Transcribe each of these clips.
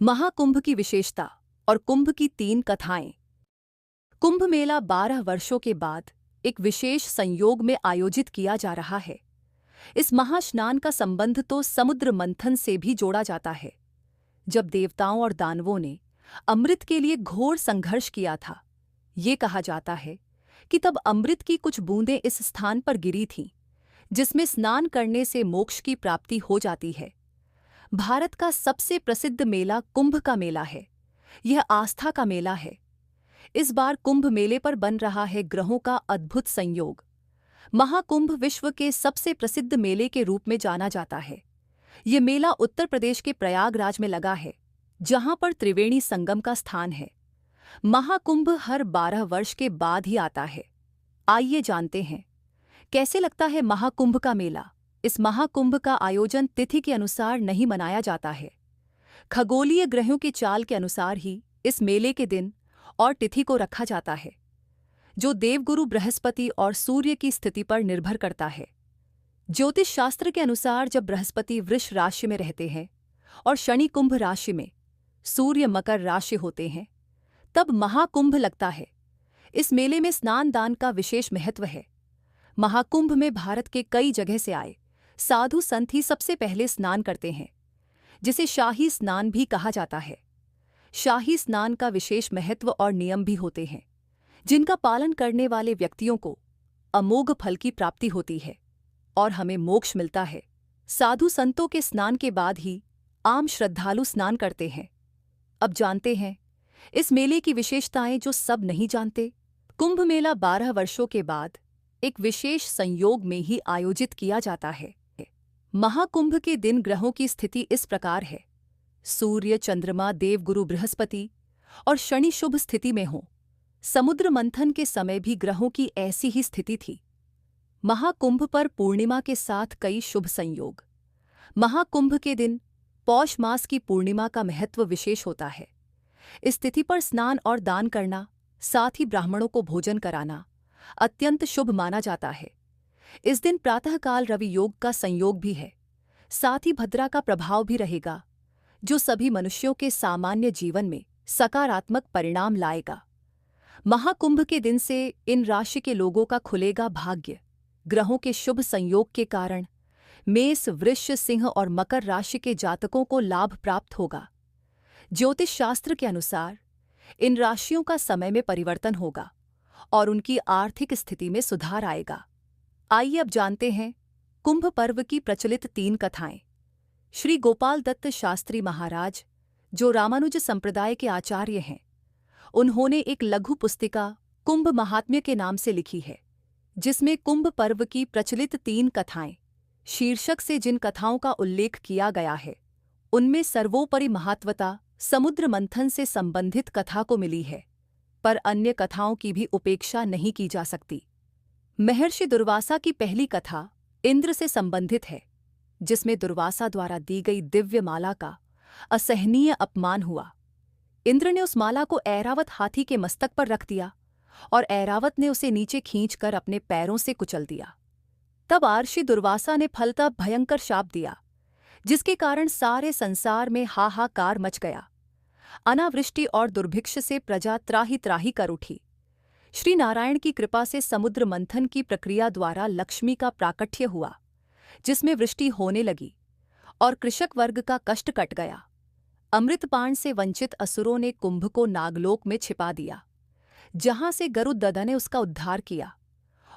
महाकुंभ की विशेषता और कुंभ की 3 कथाएं। कुंभ मेला 12 वर्षों के बाद एक विशेष संयोग में आयोजित किया जा रहा है। इस महास्नान का संबंध तो समुद्र मंथन से भी जोड़ा जाता है, जब देवताओं और दानवों ने अमृत के लिए घोर संघर्ष किया था। ये कहा जाता है कि तब अमृत की कुछ बूंदें इस स्थान पर गिरी थीं, जिसमें स्नान करने से मोक्ष की प्राप्ति हो जाती है। भारत का सबसे प्रसिद्ध मेला कुंभ का मेला है। यह आस्था का मेला है। इस बार कुंभ मेले पर बन रहा है ग्रहों का अद्भुत संयोग। महाकुंभ विश्व के सबसे प्रसिद्ध मेले के रूप में जाना जाता है। ये मेला उत्तर प्रदेश के प्रयागराज में लगा है, जहां पर त्रिवेणी संगम का स्थान है। महाकुंभ हर 12 वर्ष के बाद ही आता है। आइए जानते हैं कैसे लगता है महाकुंभ का मेला। इस महाकुंभ का आयोजन तिथि के अनुसार नहीं मनाया जाता है। खगोलीय ग्रहों की चाल के अनुसार ही इस मेले के दिन और तिथि को रखा जाता है, जो देवगुरु बृहस्पति और सूर्य की स्थिति पर निर्भर करता है। ज्योतिष शास्त्र के अनुसार जब बृहस्पति वृष राशि में रहते हैं और शनि कुंभ राशि में, सूर्य मकर राशि होते हैं, तब महाकुंभ लगता है। इस मेले में स्नान दान का विशेष महत्व है। महाकुंभ में भारत के कई जगह से आए साधु संत ही सबसे पहले स्नान करते हैं, जिसे शाही स्नान भी कहा जाता है। शाही स्नान का विशेष महत्व और नियम भी होते हैं, जिनका पालन करने वाले व्यक्तियों को अमोघ फल की प्राप्ति होती है और हमें मोक्ष मिलता है। साधु संतों के स्नान के बाद ही आम श्रद्धालु स्नान करते हैं। अब जानते हैं इस मेले की विशेषताएं जो सब नहीं जानते। कुंभ मेला 12 वर्षों के बाद एक विशेष संयोग में ही आयोजित किया जाता है। महाकुंभ के दिन ग्रहों की स्थिति इस प्रकार है। सूर्य, चंद्रमा, देवगुरु बृहस्पति और शनि शुभ स्थिति में हों। समुद्र मंथन के समय भी ग्रहों की ऐसी ही स्थिति थी। महाकुंभ पर पूर्णिमा के साथ कई शुभ संयोग। महाकुंभ के दिन पौष मास की पूर्णिमा का महत्व विशेष होता है। इस तिथि पर स्नान और दान करना, साथ ही ब्राह्मणों को भोजन कराना अत्यंत शुभ माना जाता है। इस दिन प्रातःकाल रवि योग का संयोग भी है। साथ ही भद्रा का प्रभाव भी रहेगा, जो सभी मनुष्यों के सामान्य जीवन में सकारात्मक परिणाम लाएगा। महाकुंभ के दिन से इन राशि के लोगों का खुलेगा भाग्य। ग्रहों के शुभ संयोग के कारण मेष, वृष, सिंह और मकर राशि के जातकों को लाभ प्राप्त होगा। ज्योतिष शास्त्र के अनुसार इन राशियों का समय में परिवर्तन होगा और उनकी आर्थिक स्थिति में सुधार आएगा। आइए अब जानते हैं कुंभ पर्व की प्रचलित 3 कथाएं। श्री गोपाल दत्त शास्त्री महाराज, जो रामानुज संप्रदाय के आचार्य हैं, उन्होंने एक लघु पुस्तिका कुंभ महात्म्य के नाम से लिखी है, जिसमें कुंभ पर्व की प्रचलित 3 कथाएं शीर्षक से जिन कथाओं का उल्लेख किया गया है, उनमें सर्वोपरि महत्वता समुद्र मंथन से संबंधित कथा को मिली है, पर अन्य कथाओं की भी उपेक्षा नहीं की जा सकती। महर्षि दुर्वासा की पहली कथा इंद्र से संबंधित है, जिसमें दुर्वासा द्वारा दी गई दिव्य माला का असहनीय अपमान हुआ। इंद्र ने उस माला को ऐरावत हाथी के मस्तक पर रख दिया और ऐरावत ने उसे नीचे खींचकर अपने पैरों से कुचल दिया। तब महर्षि दुर्वासा ने फलतः भयंकर शाप दिया, जिसके कारण सारे संसार में हाहाकार मच गया। अनावृष्टि और दुर्भिक्ष से प्रजा त्राहि त्राहि कर उठी। श्री नारायण की कृपा से समुद्र मंथन की प्रक्रिया द्वारा लक्ष्मी का प्राकट्य हुआ, जिसमें वृष्टि होने लगी और कृषक वर्ग का कष्ट कट गया। अमृतपान से वंचित असुरों ने कुंभ को नागलोक में छिपा दिया, जहां से गरुड़ध्वज ने उसका उद्धार किया।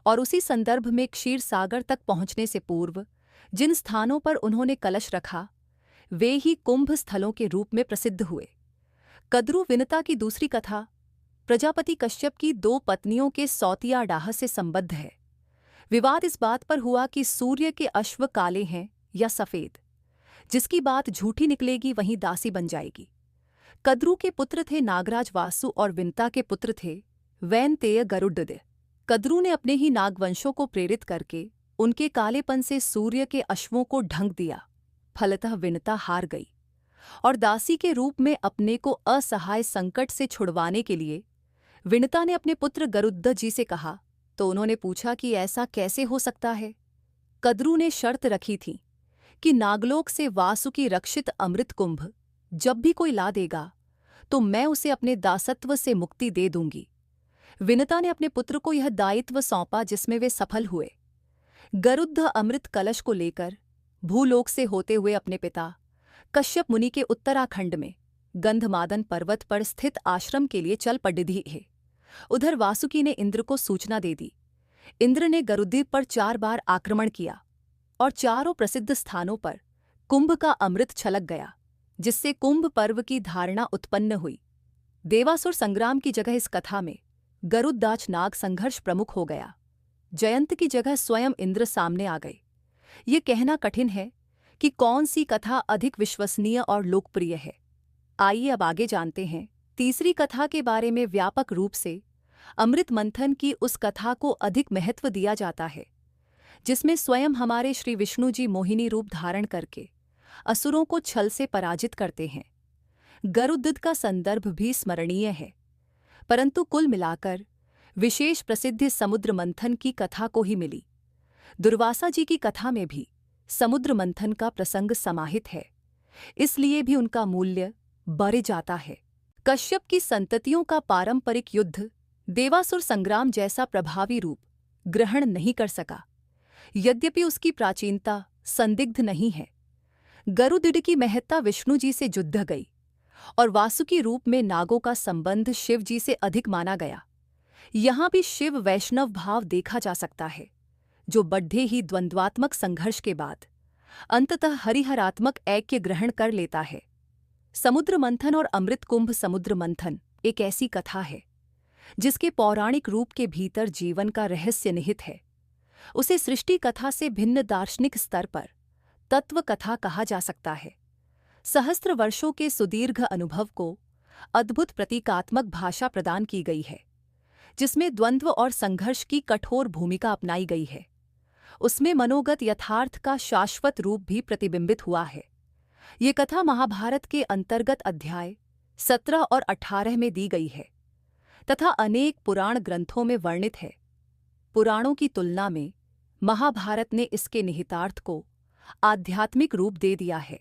और उसी संदर्भ में क्षीर सागर तक पहुंचने से पूर्व जिन स्थानों पर उन्होंने कलश रखा, वे ही कुंभ स्थलों के रूप में प्रसिद्ध हुए। कद्रु विनता की दूसरी कथा प्रजापति कश्यप की 2 पत्नियों के सौतिया डाह से संबद्ध है। विवाद इस बात पर हुआ कि सूर्य के अश्व काले हैं या सफेद। जिसकी बात झूठी निकलेगी वहीं दासी बन जाएगी। कद्रु के पुत्र थे नागराज वासु और विनता के पुत्र थे वैनतेय गरुड़ध्वज। कद्रु ने अपने ही नागवंशों को प्रेरित करके उनके कालेपन से सूर्य के अश्वों को ढंक दिया। फलतः विनता हार गई और दासी के रूप में अपने को असहाय संकट से छुड़वाने के लिए विनता ने अपने पुत्र गरुड़ध्वज जी से कहा, तो उन्होंने पूछा कि ऐसा कैसे हो सकता है। कद्रु ने शर्त रखी थी कि नागलोक से वासुकी रक्षित अमृत कुंभ, जब भी कोई ला देगा तो मैं उसे अपने दासत्व से मुक्ति दे दूंगी। विनता ने अपने पुत्र को यह दायित्व सौंपा, जिसमें वे सफल हुए। गरुड़ अमृत कलश को लेकर भूलोक से होते हुए अपने पिता कश्यप मुनि के उत्तराखंड में गंधमादन पर्वत पर स्थित आश्रम के लिए चल पड़े है। उधर वासुकी ने इंद्र को सूचना दे दी। इंद्र ने गरुद्वीप पर 4 बार आक्रमण किया और चारों प्रसिद्ध स्थानों पर कुंभ का अमृत छलक गया, जिससे कुंभ पर्व की धारणा उत्पन्न हुई। देवासुर संग्राम की जगह इस कथा में गरुड़दाच नाग संघर्ष प्रमुख हो गया। जयंत की जगह स्वयं इंद्र सामने आ गए। ये कहना कठिन है कि कौन सी कथा अधिक विश्वसनीय और लोकप्रिय है। आइए अब आगे जानते हैं तीसरी कथा के बारे में। व्यापक रूप से अमृत मंथन की उस कथा को अधिक महत्व दिया जाता है जिसमें स्वयं हमारे श्री विष्णु जी मोहिनी रूप धारण करके असुरों को छल से पराजित करते हैं। गरुड़ का संदर्भ भी स्मरणीय है, परंतु कुल मिलाकर विशेष प्रसिद्धि समुद्र मंथन की कथा को ही मिली। दुर्वासा जी की कथा में भी समुद्र मंथन का प्रसंग समाहित है, इसलिए भी उनका मूल्य बढ़ जाता है। कश्यप की संततियों का पारंपरिक युद्ध देवासुर संग्राम जैसा प्रभावी रूप ग्रहण नहीं कर सका, यद्यपि उसकी प्राचीनता संदिग्ध नहीं है। गरुड़ की महत्ता विष्णु जी से जुड़ गई और वासुकी रूप में नागों का संबंध शिव जी से अधिक माना गया। यहाँ भी शिव वैष्णव भाव देखा जा सकता है, जो बढ़े ही द्वंद्वात्मक संघर्ष के बाद अंततः हरिहरात्मक ऐक्य ग्रहण कर लेता है। समुद्र मंथन और अमृत कुंभ। समुद्र मंथन एक ऐसी कथा है जिसके पौराणिक रूप के भीतर जीवन का रहस्य निहित है। उसे सृष्टि कथा से भिन्न दार्शनिक स्तर पर तत्व कथा कहा जा सकता है। सहस्त्र वर्षों के सुदीर्घ अनुभव को अद्भुत प्रतीकात्मक भाषा प्रदान की गई है, जिसमें द्वंद्व और संघर्ष की कठोर भूमिका अपनाई गई है। उसमें मनोगत यथार्थ का शाश्वत रूप भी प्रतिबिंबित हुआ है। ये कथा महाभारत के अंतर्गत अध्याय 17 और 18 में दी गई है तथा अनेक पुराण ग्रंथों में वर्णित है। पुराणों की तुलना में महाभारत ने इसके निहितार्थ को आध्यात्मिक रूप दे दिया है।